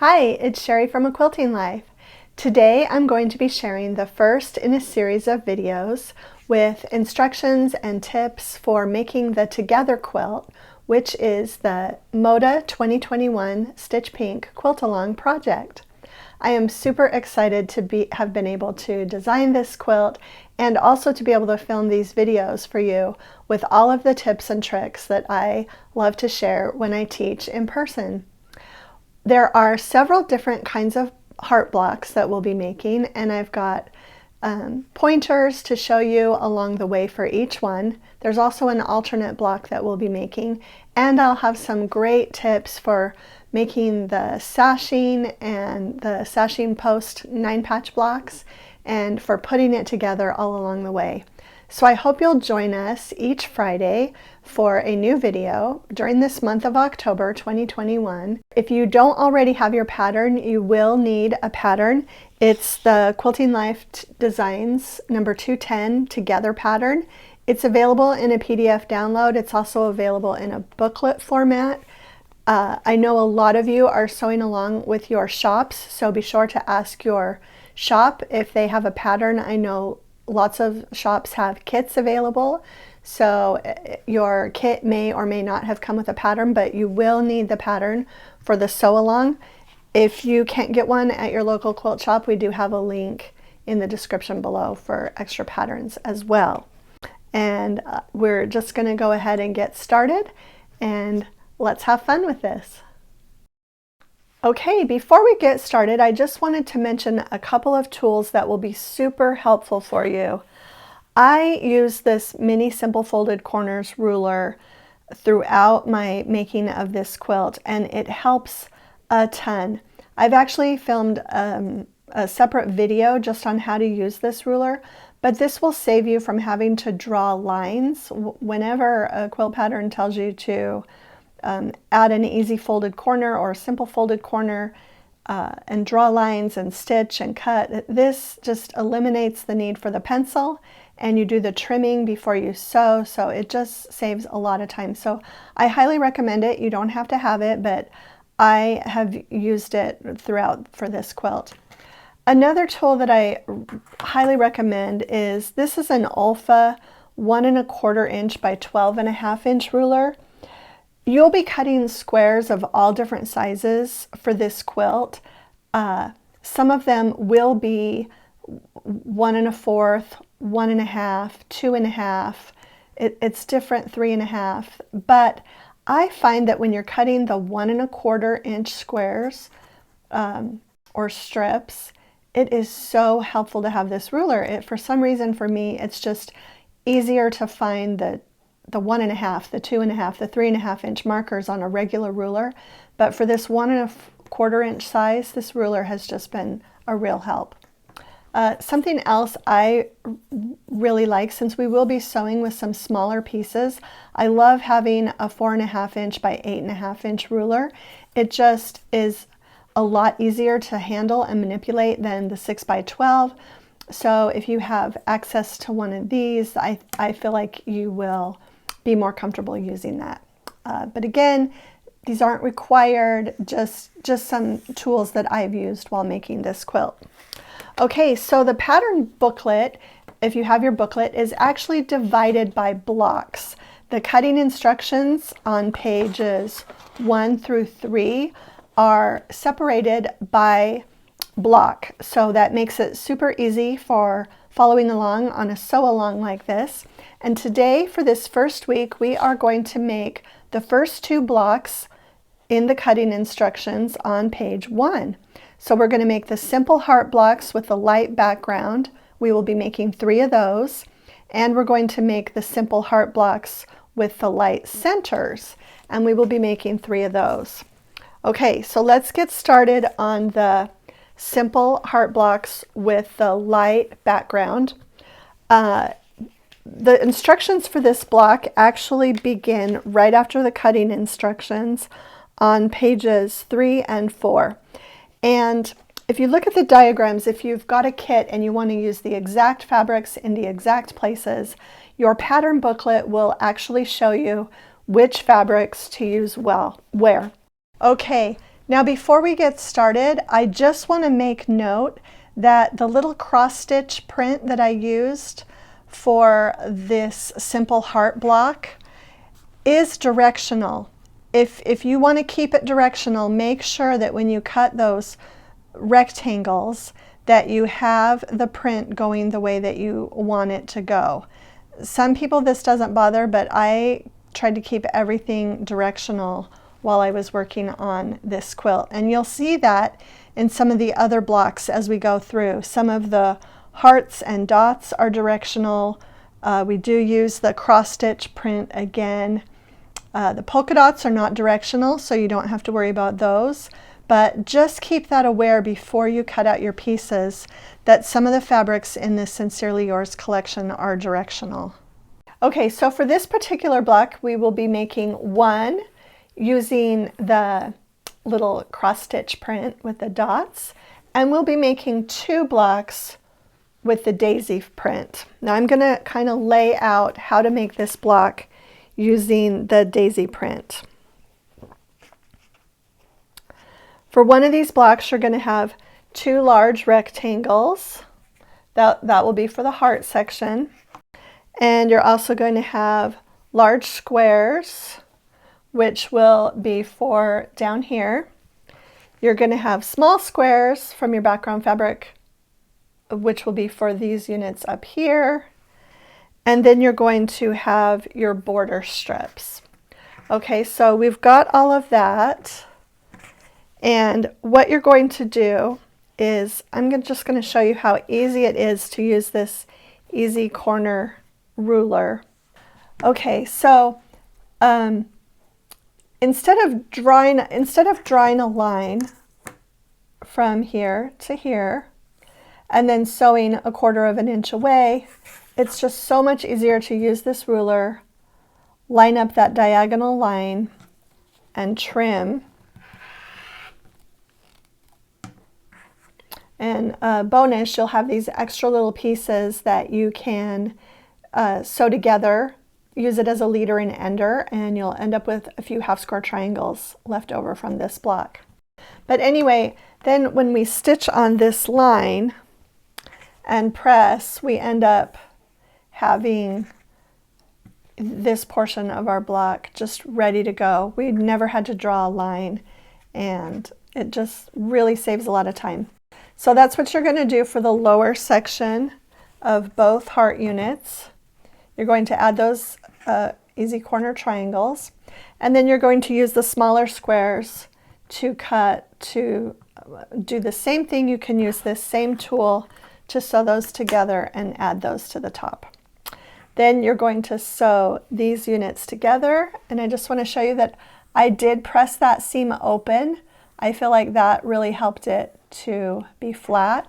Hi, it's Sherri from A Quilting Life. Today I'm going to be sharing the first in a series of videos with instructions and tips for making the Together quilt, which is the Moda 2021 Stitch Pink Quilt Along project. I am super excited to have been able to design this quilt and also to be able to film these videos for you with all of the tips and tricks that I love to share when I teach in person. There are several different kinds of heart blocks that we'll be making, and I've got pointers to show you along the way for each one. There's also an alternate block that we'll be making, and I'll have some great tips for making the sashing and the sashing post 9-patch blocks and for putting it together all along the way. So I hope you'll join us each Friday for a new video during this month of October 2021. If you don't already have your pattern, you will need a pattern. It's the Quilting Life Designs number 210 Together pattern. It's available in a PDF download. It's also available in a booklet format. I know a lot of you are sewing along with your shops, so be sure to ask your shop if they have a pattern. I know lots of shops have kits available, so your kit may or may not have come with a pattern, but you will need the pattern for the sew along. If you can't get one at your local quilt shop, we do have a link in the description below for extra patterns as well. And we're just going to go ahead and get started, and let's have fun with this. Okay, before we get started, I just wanted to mention a couple of tools that will be super helpful for you. I use this mini simple folded corners ruler throughout my making of this quilt, and it helps a ton. I've actually filmed a separate video just on how to use this ruler, but this will save you from having to draw lines whenever a quilt pattern tells you to add an easy folded corner or a simple folded corner and draw lines and stitch and cut. This just eliminates the need for the pencil, and you do the trimming before you sew, so it just saves a lot of time. So I highly recommend it. You don't have to have it, but I have used it throughout for this quilt. Another tool that I highly recommend is this is an Olfa 1 1/4 inch by 12.5 inch ruler. You'll be cutting squares of all different sizes for this quilt. Some of them will be 1 1/4, 1 1/2, 2 1/2. It's different, 3 1/2. But I find that when you're cutting the 1 1/4 inch squares or strips, it is so helpful to have this ruler. For some reason, for me, it's just easier to find the 1 1/2, the 2 1/2, the 3 1/2 inch markers on a regular ruler. But for this 1 1/4 inch size, this ruler has just been a real help. Something else I really like, since we will be sewing with some smaller pieces, I love having a 4 1/2 inch by 8 1/2 inch ruler. It just is a lot easier to handle and manipulate than the 6 by 12. So if you have access to one of these, I feel like you will be more comfortable using that. But again, these aren't required, just some tools that I've used while making this quilt. Okay, so the pattern booklet, if you have your booklet, is actually divided by blocks. The cutting instructions on pages 1 through 3 are separated by block, so that makes it super easy for following along on a sew along like this. And today, for this first week, we are going to make the first 2 blocks in the cutting instructions on page 1. So we're going to make the simple heart blocks with the light background. We will be making 3 of those, and we're going to make the simple heart blocks with the light centers, and we will be making 3 of those. Okay, so let's get started on the simple heart blocks with the light background. The instructions for this block actually begin right after the cutting instructions on pages 3 and 4. And if you look at the diagrams, if you've got a kit and you want to use the exact fabrics in the exact places, your pattern booklet will actually show you which fabrics to use where. Okay, Now before we get started, I just want to make note that the little cross stitch print that I used for this simple heart block is directional. If you want to keep it directional, make sure that when you cut those rectangles that you have the print going the way that you want it to go. Some people this doesn't bother, but I tried to keep everything directional while I was working on this quilt. And you'll see that in some of the other blocks as we go through. Some of the hearts and dots are directional. We do use the cross stitch print again. The polka dots are not directional, so you don't have to worry about those. But just keep that aware before you cut out your pieces that some of the fabrics in this Sincerely Yours collection are directional. Okay, so for this particular block, we will be making one using the little cross stitch print with the dots, and we'll be making two blocks with the daisy print. Now I'm going to kind of lay out how to make this block using the daisy print. For one of these blocks, you're going to have two large rectangles. That will be for the heart section. And you're also going to have large squares, which will be for down here. You're going to have small squares from your background fabric, which will be for these units up here. And then you're going to have your border strips. Okay, so we've got all of that. And what you're going to do is, I'm just going to show you how easy it is to use this easy corner ruler. Okay, so instead of drawing a line from here to here and then sewing 1/4 inch away, it's just so much easier to use this ruler, line up that diagonal line, and trim. And bonus, you'll have these extra little pieces that you can sew together, use it as a leader and ender, and you'll end up with a few half square triangles left over from this block. But anyway, then when we stitch on this line and press, we end up having this portion of our block just ready to go. We never had to draw a line, and it just really saves a lot of time. So that's what you're going to do for the lower section of both heart units. You're going to add those easy corner triangles, and then you're going to use the smaller squares to do the same thing. You can use this same tool to sew those together and add those to the top. Then you're going to sew these units together, and I just want to show you that I did press that seam open. I feel like that really helped it to be flat.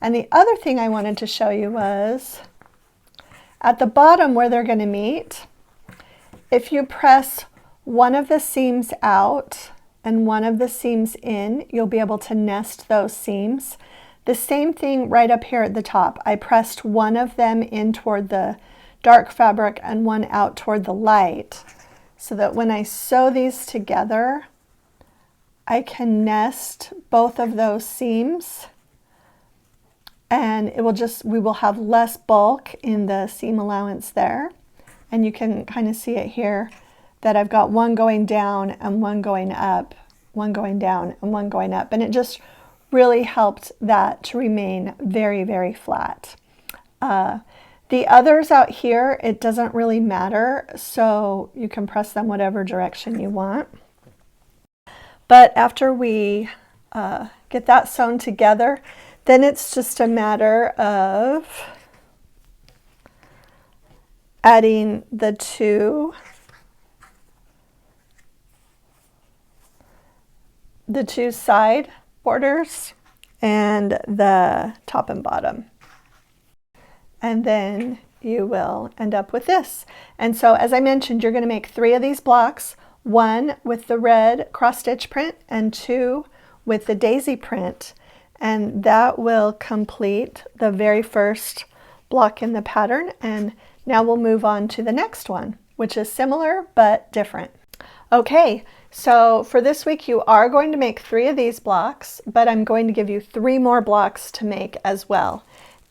And the other thing I wanted to show you was at the bottom where they're going to meet, if you press one of the seams out and one of the seams in, you'll be able to nest those seams. The same thing right up here at the top. I pressed one of them in toward the dark fabric and one out toward the light, so that when I sew these together, I can nest both of those seams, and we will have less bulk in the seam allowance there. And you can kind of see it here that I've got one going down and one going up, one going down and one going up, and it just really helped that to remain very, very flat. The others out here, it doesn't really matter, so you can press them whatever direction you want. But after we get that sewn together, then it's just a matter of adding the two side borders and the top and bottom. And then you will end up with this. And so, as I mentioned, you're going to make 3 of these blocks, 1 with the red cross stitch print and 2 with the daisy print, and that will complete the very first block in the pattern. And now we'll move on to the next one, which is similar but different. Okay, So for this week, you are going to make 3 of these blocks, but I'm going to give you 3 more blocks to make as well.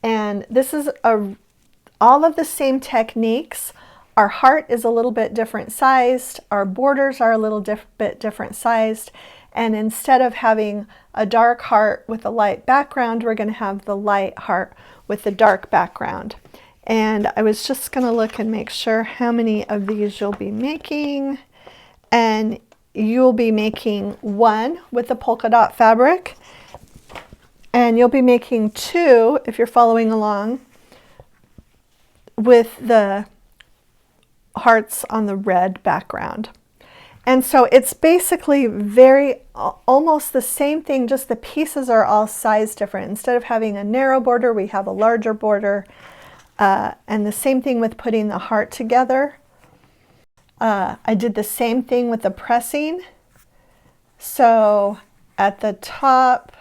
And this is all of the same techniques. Our heart is a little bit different sized. Our borders are a little bit different sized. And instead of having a dark heart with a light background, we're going to have the light heart with the dark background. And I was just going to look and make sure how many of these you'll be making. And you'll be making 1 with the polka dot fabric. And you'll be making 2, if you're following along, with the hearts on the red background. And so it's basically almost the same thing, just the pieces are all size different. Instead of having a narrow border, we have a larger border. And the same thing with putting the heart together. I did the same thing with the pressing. So at the top,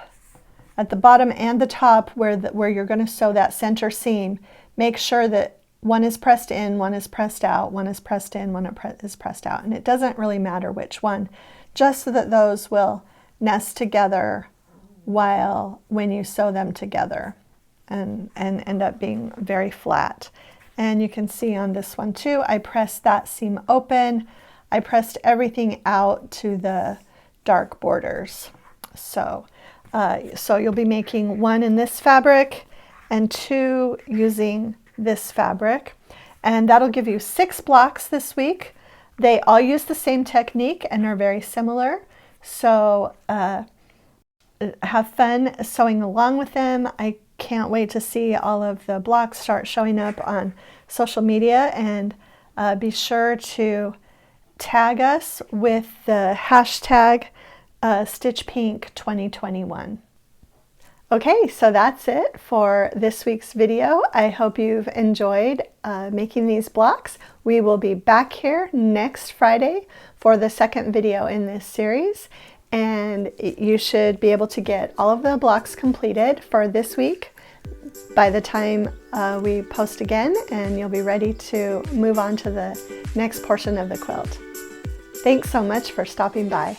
at the bottom and the top where you're going to sew that center seam, make sure that one is pressed in, one is pressed out, one is pressed in, one is pressed out. And it doesn't really matter which one, just so that those will nest together when you sew them together and end up being very flat. And you can see on this one too, I pressed that seam open. I pressed everything out to the dark borders. So you'll be making 1 in this fabric and 2 using this fabric. And that'll give you 6 blocks this week. They all use the same technique and are very similar. So have fun sewing along with them. I can't wait to see all of the blocks start showing up on social media, and be sure to tag us with the hashtag Stitch Pink 2021. Okay, so that's it for this week's video. I hope you've enjoyed making these blocks. We will be back here next Friday for the second video in this series, and you should be able to get all of the blocks completed for this week by the time we post again, and you'll be ready to move on to the next portion of the quilt. Thanks so much for stopping by.